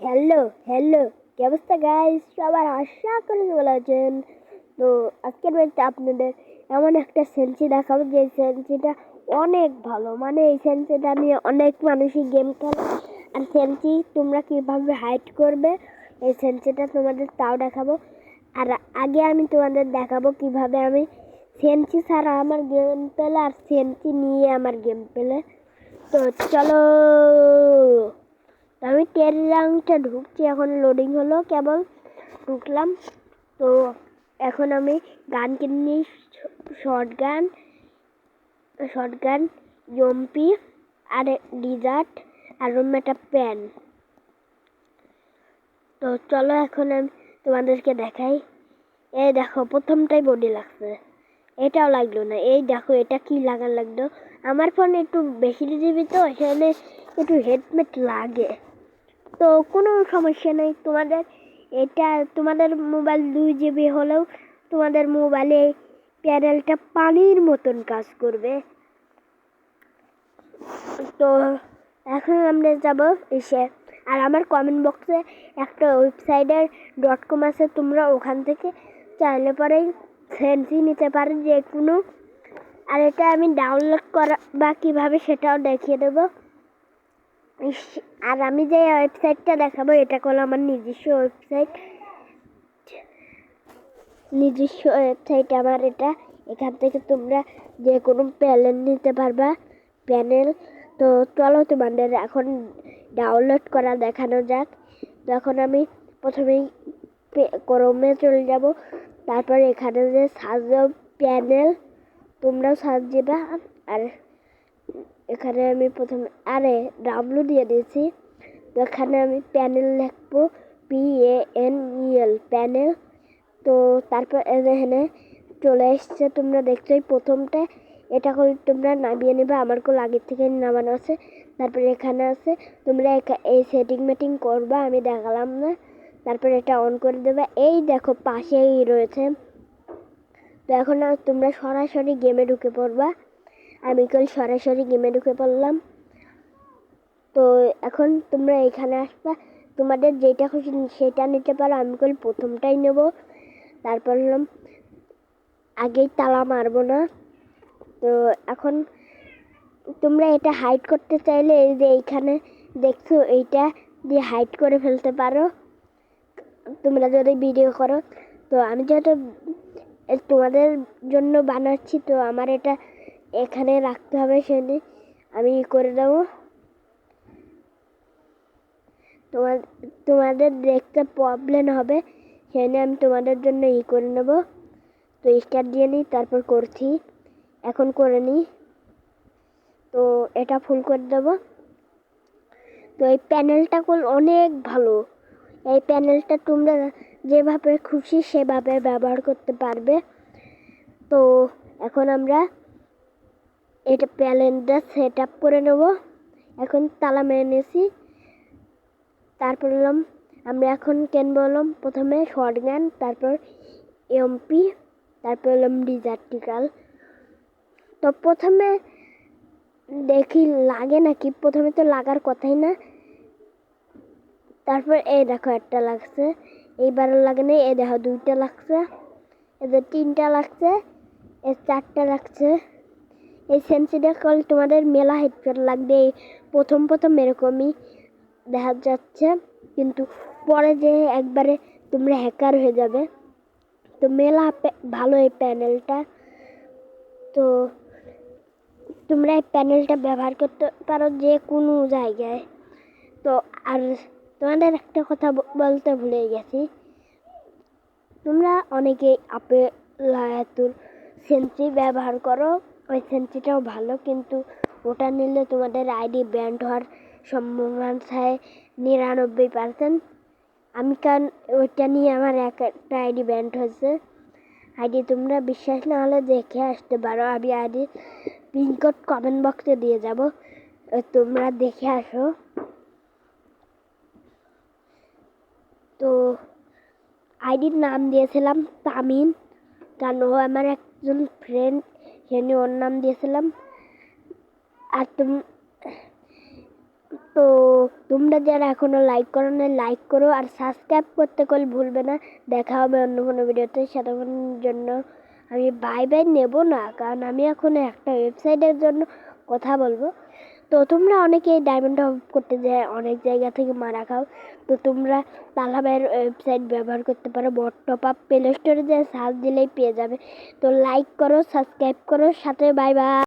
Hello hello, কি অবস্থা guys? সবার আশা করি ভালো আছেন। তো আজকের ভিডিওতে আপনাদের এমন একটা সেন্সি দেখাবো যে সেন্সিটা অনেক ভালো। মানে এই সেন্সিটা নিয়ে অনেক মানুষই গেম খেলে। আর সেন্সি তোমরা কীভাবে হাইড করবে এই সেন্সিটা তোমাদের তাও দেখাবো। আর আগে আমি তোমাদের দেখাবো কিভাবে আমি সেন্সি ছাড়া আমার গেম পেলে আর সেন্সি নিয়ে আমার গেম পেলে। তো চলো, আমি টেলিগ্রামটা ঢুকছি, এখন লোডিং হলো, কেবল ঢুকলাম। তো এখন আমি গান কিনি, শর্ট গান জম্পি আর ডিজার্ট আর একটা প্যান। তো চলো এখন আমি তোমাদেরকে দেখাই। এই দেখো, প্রথমটাই বডি লাগছে, এটাও লাগলো না। এই দেখো, এটা কি লাগলো। আমার ফোন একটু বেশি জিবি, তো এখানে একটু হেডমেট লাগে। তো কোনো সমস্যা নেই, তোমাদের মোবাইল 2 GB হলেও তোমাদের মোবাইলে প্যানেলটা পানির মতন কাজ করবে। তো এখন আমরা যাব এসে, আর আমার কমেন্ট বক্সে একটা ওয়েবসাইটের .com আছে, তোমরা ওখান থেকে চাইলে পরেই সেন্সি নিতে পারো যে কোনো। আর এটা আমি ডাউনলোড করা বা কীভাবে সেটাও দেখিয়ে দেবো। আর আমি যে ওয়েবসাইটটা দেখাবো এটা হলো আমার নিজস্ব ওয়েবসাইট আমার এটা। এখান থেকে তোমরা যে কোনো প্যানেল নিতে পারবা, তো চলো তোমাদের এখন ডাউনলোড করা দেখানো যাক। তো এখন আমি প্রথমেই ক্রোমে চলে যাব, তারপর এখানে যে সার্চ প্যানেল, তোমরাও সার্চ দিবা। আর এখানে আমি প্রথমে ডাব্লু দিয়ে দিয়েছি। তো এখানে আমি প্যানেল লিখবো, PANEL প্যানেল। তো তারপর এখানে চলে এসছে, তোমরা দেখছো প্রথমটা, এটা করে তোমরা নামিয়ে নেবে। আমার আগের থেকে নামানো আছে। তারপরে এখানে আছে, তোমরা এই সেটিং করবা, আমি দেখালাম না। তারপরে এটা অন করে দেবে। এই দেখো পাশেই রয়েছে। তো এখন তোমরা সরাসরি গেমে ঢুকে পড়বা। আমি সরাসরি গেমে ঢুকে পড়লাম। তো এখন তোমরা এখানে আসবা, তোমাদের যেটা খুশি সেটা নিতে পারো। আমি প্রথমটাই নেব। তারপর আগেই তালা মারবো না। তো এখন তোমরা এটা হাইড করতে চাইলে এই যে এইখানে দেখছো, এইটা দিয়ে হাইড করে ফেলতে পারো তোমরা যদি ভিডিও করো। তো আমি যেহেতু তোমাদের জন্য বানাচ্ছি, তো আমার এটা এখানে রাখতে হবে, সেজন্য আমি করে দেবো। তোমাদের দেখতে প্রবলেম হবে, সেজন্য আমি তোমাদের জন্য করে নেব। তো স্টার্ট দিয়ে নিই, তারপর করছি, এখন করে নিই। তো এটা ফুল করে দেব। তো এই প্যানেলটা অনেক ভালো। এই প্যানেলটা তোমরা যেভাবে খুশি সেভাবে ব্যবহার করতে পারবে। তো এখন আমরা এটা প্যানেলটা সেট আপ করে নেব। এখন তালা মেরে নিয়েছি। তারপর আমরা এখন বললাম প্রথমে শর্ট গান, তারপর এমপি, তারপর ডিজার্টিক্যাল। তো প্রথমে দেখি লাগে নাকি, প্রথমে তো লাগার কথাই না। তারপর এই দেখো একটা লাগছে, এইবারও লাগে না। এই দেখো 2টা লাগছে, এদের 3টা লাগছে, এর 4টা লাগছে। এই সেন্সিটা তোমাদের মেলা হেডফোন লাগবে। প্রথম এরকমই দেখা যাচ্ছে, কিন্তু পরে যে একবারে তোমরা হ্যাকার হয়ে যাবে। তো মেলা ভালো এই প্যানেলটা। তো তোমরা এই প্যানেলটা ব্যবহার করতে পারো যে কোনো জায়গায়। তো আর তোমাদের একটা কথা বলতে ভুলে গেছি, তোমরা অনেকেই আপেল সেন্সি ব্যবহার করো। ওই সেন্সিটাও ভালো, কিন্তু ওটা নিলে তোমাদের আইডি ব্যান্ড হওয়ার সম্ভাবনা থাকে 99%। আমি ওইটা নিয়ে আমার একটা আইডি ব্যান্ড হয়েছে। আইডি তোমরা বিশ্বাস না হলে দেখে আসতে পারো, আমি আইডি পিনকোড কমেন্ট বক্সে দিয়ে যাব, তোমরা দেখে আসো। তো আইডির নাম দিয়েছিলাম তামিম, কারণ ও আমার একজন ফ্রেন্ড, সেজন্য ওর নাম দিয়েছিলাম। আর তো তোমরা যারা এখনো লাইক করো না লাইক করো আর সাবস্ক্রাইব করতে ভুলবে না। দেখা হবে অন্য কোনো ভিডিওতে, সেতক্ষণের জন্য আমি বাই বাই নেব না, কারণ আমি এখন একটা ওয়েবসাইটের জন্য কথা বলবো। তো তোমরা অনেকে ডায়মন্ড অফ করতে যায় অনেক জায়গা থেকে মারা খাও, তো তোমরা তালহা ভাইয়ের ওয়েবসাইট ব্যবহার করতে পারো। বট টপ আপ প্লে স্টোরে যে সার্চ দিলেই পেয়ে যাবে। তো লাইক করো, সাবস্ক্রাইব করো, সাথে বাই বাই।